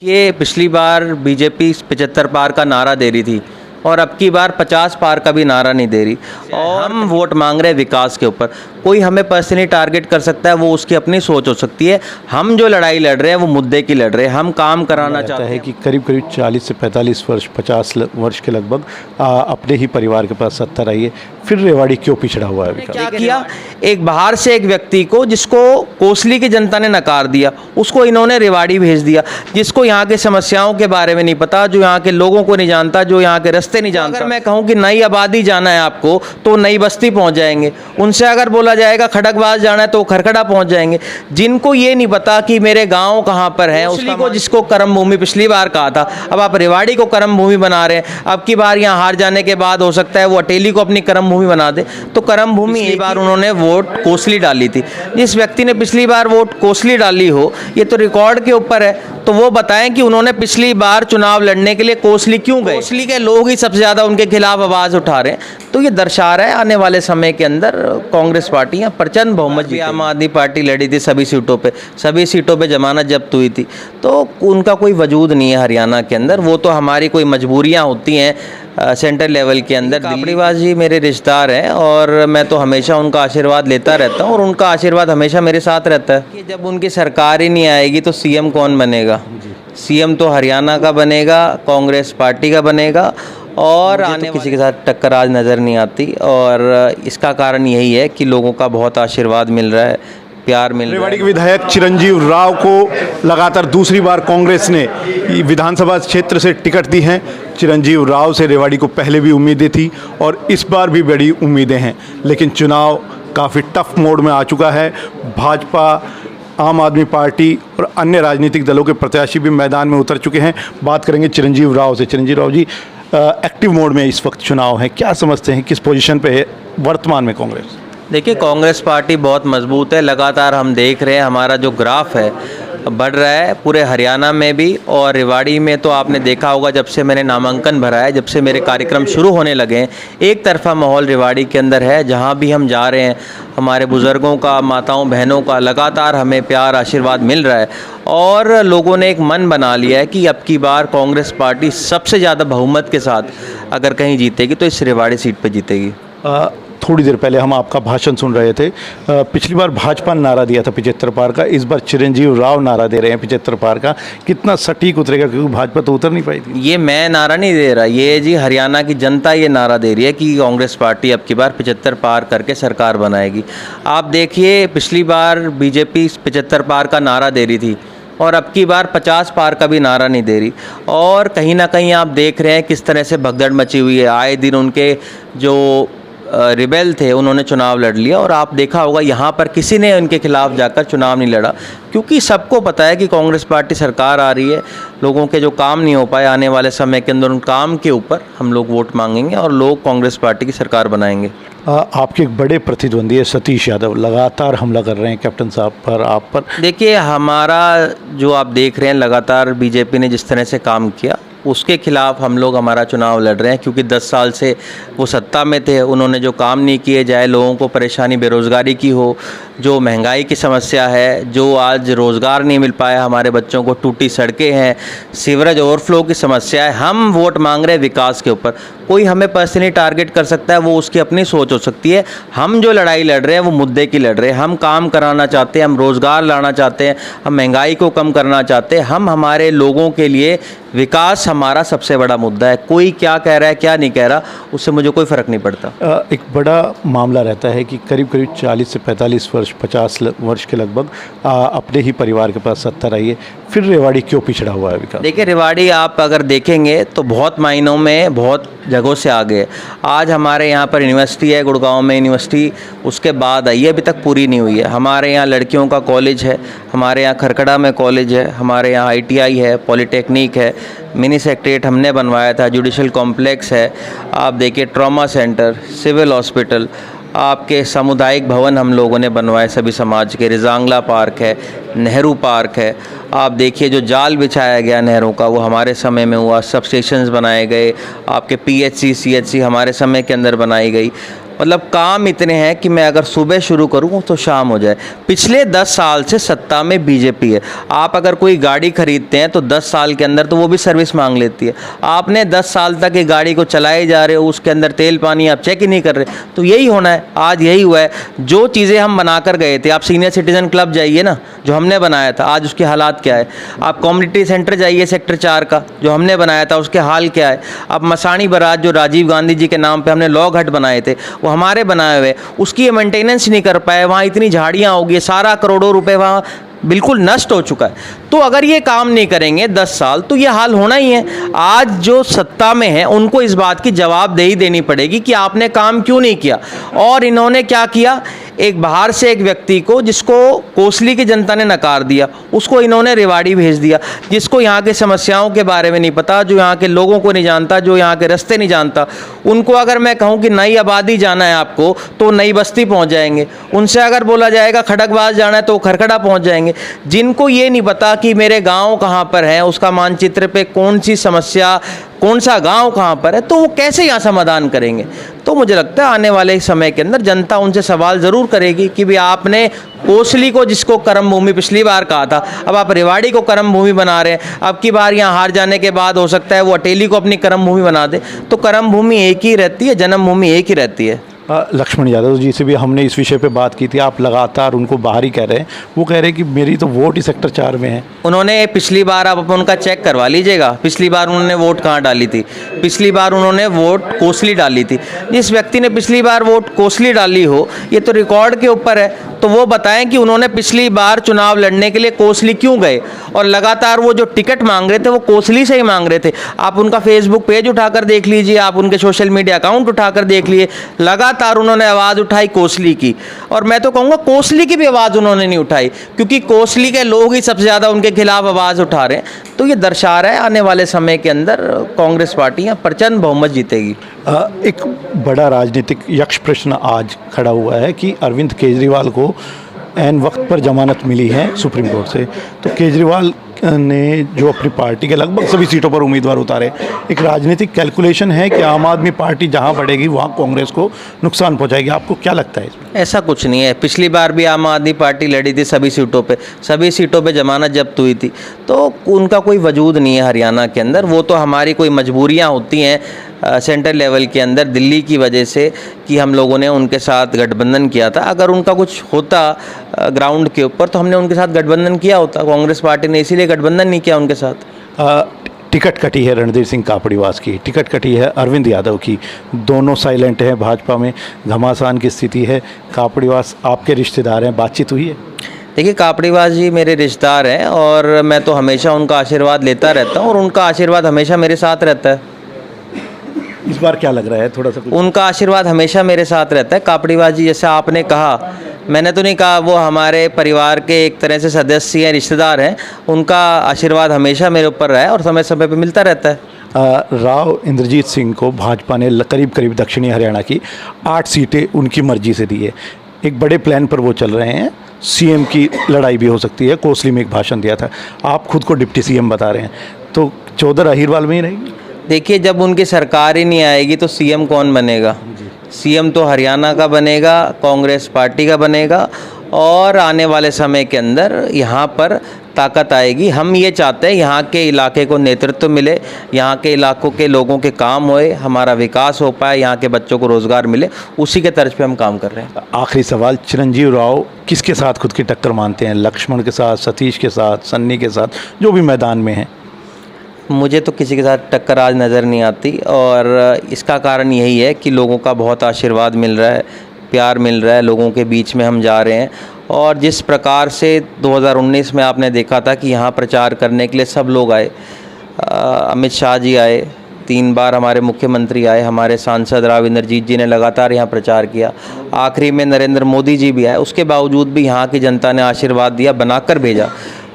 ये पिछली बार बीजेपी 75 पार का नारा दे रही थी और अब की बार 50 पार का भी नारा नहीं दे रही और हम वोट मांग रहे हैं विकास के ऊपर। कोई हमें पर्सनली टारगेट कर सकता है, वो उसकी अपनी सोच हो सकती है। हम जो लड़ाई लड़ रहे हैं वो मुद्दे की लड़ रहे हैं, हम काम कराना चाहते हैं। कि करीब 40 से 45 वर्ष 50 वर्ष के लगभग अपने ही परिवार के पास सत्ता रही है, फिर रेवाड़ी क्यों पिछड़ा हुआ है? क्या किया, एक बाहर से एक व्यक्ति को जिसको कोसली की जनता ने नकार दिया, उसको इन्होंने रेवाड़ी भेज दिया, जिसको यहाँ के समस्याओं के बारे में नहीं पता, जो यहाँ के लोगों को नहीं जानता, जो यहाँ के रास्ते नहीं जानता। अगर मैं कहूँ कि नई आबादी जाना है आपको तो नई बस्ती पहुँच जाएंगे, उनसे अगर बोला जाएगा खड़कबाज जाना है तो खरखड़ा पहुँच जाएंगे। जिनको ये नहीं पता कि मेरे गाँव कहाँ पर है, उसली को जिसको कर्म भूमि पिछली बार कहा था, अब आप रेवाड़ी को कर्म भूमि बना रहे हैं। अब की बार यहाँ हार जाने के बाद हो सकता है वो अटेली को अपनी कर्म भूमि बना दे, तो कर्म भूमि एक बार उन्होंने वोट कोसली डाली थी। जिस व्यक्ति ने पिछली बार वोट कोसली डाली हो, ये तो रिकॉर्ड के ऊपर है, तो वो बताएं कि उन्होंने पिछली बार चुनाव लड़ने के लिए कोसली क्यों गए। कोसली के लोग ही सबसे ज़्यादा उनके खिलाफ आवाज़ उठा रहे हैं, तो ये दर्शा रहा है आने वाले समय के अंदर कांग्रेस पार्टी यहाँ प्रचंड बहुमत भी। आम आदमी पार्टी लड़ी थी सभी सीटों पे जमानत जब्त हुई थी, तो उनका कोई वजूद नहीं है हरियाणा के अंदर। वो तो हमारी कोई मजबूरियाँ होती हैं सेंट्रल लेवल के अंदर। कापड़ीवास जी मेरे रिश्तेदार हैं और मैं तो हमेशा उनका आशीर्वाद लेता रहता हूँ और उनका आशीर्वाद हमेशा मेरे साथ रहता है कि जब उनकी सरकार ही नहीं आएगी तो सीएम कौन बनेगा? सीएम तो हरियाणा का बनेगा, कांग्रेस पार्टी का बनेगा, और आने तो किसी के साथ टक्कर आज नज़र नहीं आती। और इसका कारण यही है कि लोगों का बहुत आशीर्वाद मिल रहा है, प्यार मिल रहा है। रेवाड़ी के विधायक चिरंजीव राव को लगातार दूसरी बार कांग्रेस ने विधानसभा क्षेत्र से टिकट दी है। चिरंजीव राव से रेवाड़ी को पहले भी उम्मीदें थी और इस बार भी बड़ी उम्मीदें हैं, लेकिन चुनाव काफ़ी टफ मोड में आ चुका है। भाजपा, आम आदमी पार्टी और अन्य राजनीतिक दलों के प्रत्याशी भी मैदान में उतर चुके हैं। बात करेंगे चिरंजीव राव से। चिरंजीव राव जी, एक्टिव मोड में इस वक्त चुनाव है, क्या समझते हैं किस पोजीशन पे है वर्तमान में कांग्रेस? देखिए, कांग्रेस पार्टी बहुत मजबूत है। लगातार हम देख रहे हैं हमारा जो ग्राफ है बढ़ रहा है पूरे हरियाणा में भी, और रेवाड़ी में तो आपने देखा होगा जब से मैंने नामांकन भरा है, जब से मेरे कार्यक्रम शुरू होने लगे हैं, एक तरफा माहौल रेवाड़ी के अंदर है। जहां भी हम जा रहे हैं हमारे बुज़ुर्गों का, माताओं बहनों का लगातार हमें प्यार आशीर्वाद मिल रहा है और लोगों ने एक मन बना लिया है कि अब की बार कांग्रेस पार्टी सबसे ज़्यादा बहुमत के साथ अगर कहीं जीतेगी तो इस रेवाड़ी सीट पर जीतेगी। थोड़ी देर पहले हम आपका भाषण सुन रहे थे। पिछली बार भाजपा ने नारा दिया था 75 पार का, इस बार चिरंजीव राव नारा दे रहे हैं 75 पार का। कितना सटीक उतरेगा, क्योंकि भाजपा तो उतर नहीं पाई थी? ये मैं नारा नहीं दे रहा, ये जी हरियाणा की जनता ये नारा दे रही है कि कांग्रेस पार्टी अब की बार 75 पार करके सरकार बनाएगी। आप देखिए, पिछली बार बीजेपी 75 पार का नारा दे रही थी और अब की बार 50 पार का भी नारा नहीं दे रही, और कहीं ना कहीं आप देख रहे हैं किस तरह से भगदड़ मची हुई है। आए दिन उनके जो रिबेल थे उन्होंने चुनाव लड़ लिया, और आप देखा होगा यहाँ पर किसी ने उनके खिलाफ जाकर चुनाव नहीं लड़ा, क्योंकि सबको पता है कि कांग्रेस पार्टी सरकार आ रही है। लोगों के जो काम नहीं हो पाए, आने वाले समय के अंदर उन काम के ऊपर हम लोग वोट मांगेंगे और लोग कांग्रेस पार्टी की सरकार बनाएंगे। आपके एक बड़े प्रतिद्वंदी है सतीश यादव, लगातार हमला कर रहे हैं कैप्टन साहब पर, आप पर। देखिए, हमारा जो आप देख रहे हैं लगातार बीजेपी ने जिस तरह से काम किया उसके खिलाफ हम लोग हमारा चुनाव लड़ रहे हैं, क्योंकि 10 साल से वो सत्ता में थे, उन्होंने जो काम नहीं किए, चाहे लोगों को परेशानी बेरोज़गारी की हो, जो महंगाई की समस्या है, जो आज रोज़गार नहीं मिल पाया, हमारे बच्चों को टूटी सड़कें हैं, सीवरेज ओवरफ्लो की समस्या है। हम वोट मांग रहे हैं विकास के ऊपर। कोई हमें पर्सनली टारगेट कर सकता है, वो उसकी अपनी सोच हो सकती है। हम जो लड़ाई लड़ रहे हैं वो मुद्दे की लड़ रहे हैं। हम काम कराना चाहते हैं, हम रोज़गार लाना चाहते हैं, हम महंगाई को कम करना चाहते हैं। हम हमारे लोगों के लिए विकास हमारा सबसे बड़ा मुद्दा है। कोई क्या कह रहा है क्या नहीं कह रहा, उससे मुझे कोई फ़र्क नहीं पड़ता। एक बड़ा मामला रहता है कि करीब 40 से 45 वर्ष 50 वर्ष के लगभग अपने ही परिवार के पास सत्ता रही है, फिर रेवाड़ी क्यों पिछड़ा हुआ है विकास? देखिए, रेवाड़ी आप अगर देखेंगे तो बहुत मायनों में बहुत जगहों से आगे। आज हमारे यहाँ पर यूनिवर्सिटी है, गुड़गांव में यूनिवर्सिटी उसके बाद आई है, अभी तक पूरी नहीं हुई है। हमारे यहाँ लड़कियों का कॉलेज है, हमारे यहाँ खरखड़ा में कॉलेज है, हमारे यहाँ ITI है, पॉलीटेक्निक है, मिनी सेक्रेटेरिएट हमने बनवाया था, जुडिशल कॉम्प्लेक्स है। आप देखिए, ट्रॉमा सेंटर, सिविल हॉस्पिटल, आपके सामुदायिक भवन हम लोगों ने बनवाए सभी समाज के, रिजांगला पार्क है, नेहरू पार्क है। आप देखिए, जो जाल बिछाया गया नहरों का वो हमारे समय में हुआ, सब स्टेशंस बनाए गए, आपके PHC CHC हमारे समय के अंदर बनाई गई। मतलब काम इतने हैं कि मैं अगर सुबह शुरू करूँ तो शाम हो जाए। पिछले 10 साल से सत्ता में बीजेपी है। आप अगर कोई गाड़ी खरीदते हैं तो 10 साल के अंदर तो वो भी सर्विस मांग लेती है। आपने 10 साल तक ये गाड़ी को चलाए जा रहे हो, उसके अंदर तेल पानी आप चेक ही नहीं कर रहे, तो यही होना है। आज यही हुआ है। जो चीज़ें हम बना कर गए थे, आप सीनियर सिटीजन क्लब जाइए ना, जो हमने बनाया था, आज उसके हालात क्या है। आप कम्युनिटी सेंटर जाइए सेक्टर 4 का, जो हमने बनाया था, उसके हाल क्या है। अब मसाणी बारात जो राजीव गांधी जी के नाम पे हमने लॉ घाट बनाए थे, वो हमारे बनाए हुए, उसकी मेंटेनेंस नहीं कर पाए। वहाँ इतनी झाड़ियाँ होगी, सारा करोड़ों रुपए वहाँ बिल्कुल नष्ट हो चुका है। तो अगर ये काम नहीं करेंगे 10 साल तो ये हाल होना ही है। आज जो सत्ता में है उनको इस बात की जवाबदेही देनी पड़ेगी कि आपने काम क्यों नहीं किया। और इन्होंने क्या किया, एक बाहर से एक व्यक्ति को, जिसको कोसली की जनता ने नकार दिया, उसको इन्होंने रेवाड़ी भेज दिया, जिसको यहाँ के समस्याओं के बारे में नहीं पता, जो यहाँ के लोगों को नहीं जानता, जो यहाँ के रास्ते नहीं जानता। उनको अगर मैं कहूँ कि नई आबादी जाना है आपको तो नई बस्ती पहुँच जाएंगे। उनसे अगर बोला जाएगा खड़गवास जाना है तो खरखड़ा पहुँच जाएंगे। जिनको ये नहीं पता कि मेरे गाँव कहाँ पर है, उसका मानचित्र पे कौन सी समस्या, कौन सा गांव कहाँ पर है, तो वो कैसे यहाँ समाधान करेंगे। तो मुझे लगता है आने वाले समय के अंदर जनता उनसे सवाल ज़रूर करेगी कि भाई आपने कोसली को, जिसको कर्म भूमि पिछली बार कहा था, अब आप रेवाड़ी को कर्म भूमि बना रहे हैं। अब की बार यहाँ हार जाने के बाद हो सकता है वो अटेली को अपनी कर्म भूमि बना दे। तो कर्म भूमि एक ही रहती है, जन्म भूमि एक ही रहती है। लक्ष्मण यादव जी से भी हमने इस विषय पे बात की थी। आप लगातार उनको बाहर ही कह रहे हैं, वो कह रहे हैं कि मेरी तो वोट ही सेक्टर 4 में है। उन्होंने पिछली बार, आप उनका चेक करवा लीजिएगा, पिछली बार उन्होंने वोट कहाँ डाली थी। पिछली बार उन्होंने वोट कोसली डाली थी। जिस व्यक्ति ने पिछली बार वोट कोसली डाली हो, ये तो रिकॉर्ड के ऊपर है, तो वो बताएं कि उन्होंने पिछली बार चुनाव लड़ने के लिए कोसली क्यों गए, और लगातार वो जो टिकट मांग रहे थे वो कोसली से ही मांग रहे थे। आप उनका फेसबुक पेज उठाकर देख लीजिए, आप उनके सोशल मीडिया अकाउंट उठाकर देख लिए, लगातार उन्होंने आवाज़ उठाई कोसली की। और मैं तो कहूँगा कोसली की भी आवाज़ उन्होंने नहीं उठाई, क्योंकि कोसली के लोग ही सबसे ज़्यादा उनके खिलाफ आवाज़ उठा रहे हैं। तो ये दर्शा रहा है आने वाले समय के अंदर कांग्रेस पार्टी यहाँ प्रचंड बहुमत जीतेगी। एक बड़ा राजनीतिक यक्ष प्रश्न आज खड़ा हुआ है कि अरविंद केजरीवाल को ऐन वक्त पर जमानत मिली है सुप्रीम कोर्ट से, तो केजरीवाल ने जो अपनी पार्टी के लगभग सभी सीटों पर उम्मीदवार उतारे, एक राजनीतिक कैलकुलेशन है कि आम आदमी पार्टी जहां बढ़ेगी वहां कांग्रेस को नुकसान पहुंचाएगी। आपको क्या लगता है इसमें? ऐसा कुछ नहीं है। पिछली बार भी आम आदमी पार्टी लड़ी थी सभी सीटों पे जमानत जब्त हुई थी, तो उनका कोई वजूद नहीं है हरियाणा के अंदर। वो तो हमारी कोई मजबूरियां होती हैं सेंट्रल लेवल के अंदर, दिल्ली की वजह से, कि हम लोगों ने उनके साथ गठबंधन किया था। अगर उनका कुछ होता ग्राउंड के ऊपर तो हमने उनके साथ गठबंधन किया होता। कांग्रेस पार्टी ने इसीलिए गठबंधन नहीं किया उनके साथ। टिकट कटी है रणधीर सिंह कापड़ीवास की, टिकट कटी है अरविंद यादव की, दोनों साइलेंट हैं। भाजपा में घमासान की स्थिति है। कापड़ीवास आपके रिश्तेदार हैं, बातचीत हुई है? देखिए, कापड़ीवास जी मेरे रिश्तेदार हैं और मैं तो हमेशा उनका आशीर्वाद लेता रहता हूँ, और उनका आशीर्वाद हमेशा मेरे साथ रहता है। इस बार क्या लग रहा है, थोड़ा सा? उनका आशीर्वाद हमेशा मेरे साथ रहता है। कापड़ीवास जी, जैसे आपने कहा, मैंने तो नहीं कहा, वो हमारे परिवार के एक तरह से सदस्य हैं, रिश्तेदार हैं। उनका आशीर्वाद हमेशा मेरे ऊपर रहा है और समय समय पे मिलता रहता है। राव इंद्रजीत सिंह को भाजपा ने करीब दक्षिणी हरियाणा की 8 सीटें उनकी मर्जी से दी है। एक बड़े प्लान पर वो चल रहे हैं, सीएम की लड़ाई भी हो सकती है। कोसली में एक भाषण दिया था, आप खुद को डिप्टी सीएम बता रहे हैं, तो चौधर अहीरवाल में ही रहेगी? देखिए, जब उनकी सरकार ही नहीं आएगी तो सीएम कौन बनेगा? सीएम तो हरियाणा का बनेगा, कांग्रेस पार्टी का बनेगा, और आने वाले समय के अंदर यहाँ पर ताकत आएगी। हम ये चाहते हैं यहाँ के इलाके को नेतृत्व मिले, यहाँ के इलाकों के लोगों के काम होए, हमारा विकास हो पाए, यहाँ के बच्चों को रोज़गार मिले, उसी के तर्ज पे हम काम कर रहे हैं। आखिरी सवाल, चिरंजीव राव किसके साथ खुद की टक्कर मानते हैं? लक्ष्मण के साथ, सतीश के साथ, सन्नी के साथ, जो भी मैदान में हैं? मुझे तो किसी के साथ टक्कर आज नज़र नहीं आती, और इसका कारण यही है कि लोगों का बहुत आशीर्वाद मिल रहा है, प्यार मिल रहा है, लोगों के बीच में हम जा रहे हैं। और जिस प्रकार से 2019 में आपने देखा था कि यहाँ प्रचार करने के लिए सब लोग आए, अमित शाह जी आए, 3 बार हमारे मुख्यमंत्री आए, हमारे सांसद राव इंद्रजीत जी ने लगातार यहाँ प्रचार किया, आखिरी में नरेंद्र मोदी जी भी आए, उसके बावजूद भी यहाँ की जनता ने आशीर्वाद दिया, बनाकर भेजा।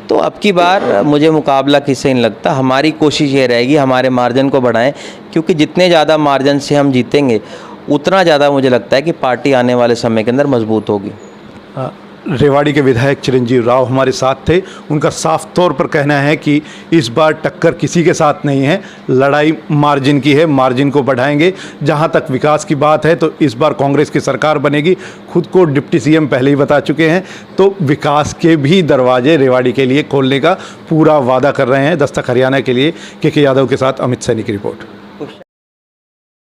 तो अब की बार मुझे मुकाबला किससे नहीं लगता। हमारी कोशिश ये रहेगी हमारे मार्जिन को बढ़ाएं, क्योंकि जितने ज़्यादा मार्जिन से हम जीतेंगे उतना ज़्यादा मुझे लगता है कि पार्टी आने वाले समय के अंदर मजबूत होगी। रेवाड़ी के विधायक चिरंजीव राव हमारे साथ थे। उनका साफ तौर पर कहना है कि इस बार टक्कर किसी के साथ नहीं है, लड़ाई मार्जिन की है, मार्जिन को बढ़ाएंगे। जहां तक विकास की बात है तो इस बार कांग्रेस की सरकार बनेगी। खुद को डिप्टी सीएम पहले ही बता चुके हैं, तो विकास के भी दरवाजे रेवाड़ी के लिए खोलने का पूरा वादा कर रहे हैं। दस्तक हरियाणा के लिए के यादव के साथ अमित सैनी की रिपोर्ट।